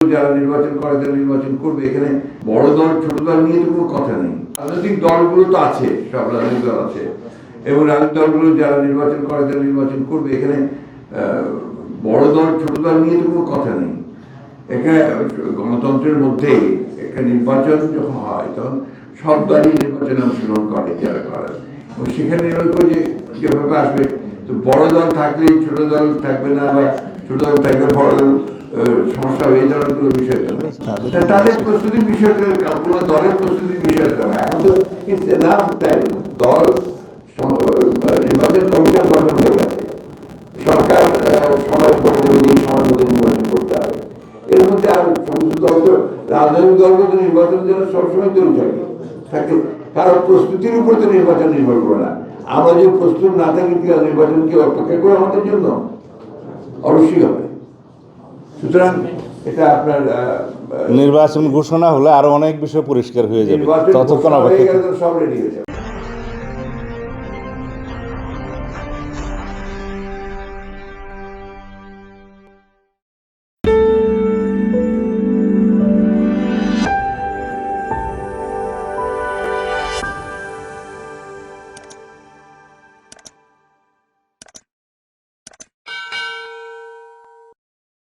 যারা নির্বাচন করে তারা নির্বাচন করবে। এখানে বড় দল ছোট দল নিয়ে তো কোনো কথা নেই। রাজনৈতিক দলগুলো তো আছে, সব রাজনৈতিক দল আছে, এবং রাজনৈতিক দলগুলো যারা নির্বাচন করে তারা নির্বাচন করবে। এখানে বড় দল ছোট দল নিয়ে তো কোনো কথা নেই। এখানে গণতন্ত্রের মধ্যে একটা নির্বাচন যখন হয় তখন সব দলই নির্বাচনে অংশগ্রহণ করে যারা করে, এবং সেখানে যেভাবে আসবে, তো বড় দল থাকলে ছোট দল থাকবে না, বা ছোট দল থাকলে বড় দল সমস্যা হয়ে যাওয়ার কোনো বিষয় না। তাদের প্রস্তুতির বিষয়টা কোনো দলের প্রস্তুতির বিষয়টা না। এখন তো দল নির্বাচন কমিশন গঠন হয়ে গেছে, সরকার সময় করে দেবে, এই সময়ের মধ্যে নির্বাচন করতে হবে। এর মধ্যে আর সমস্ত দল তো রাজনৈতিক দলগুলো তো নির্বাচনের জন্য সবসময় তৈরি থাকে, কারণ প্রস্তুতির উপর তো নির্বাচন নির্ভর করে না। আমরা যদি প্রস্তুত না থাকি নির্বাচন কি অপেক্ষা করে আমাদের জন্য? অবশ্যই হবে। সুতরাং এটা আপনার নির্বাচন ঘোষণা হলে আরো অনেক বিষয় পরিষ্কার হয়ে যাবে, ততক্ষণ অপেক্ষা। সব রেডি হয়ে যাবে।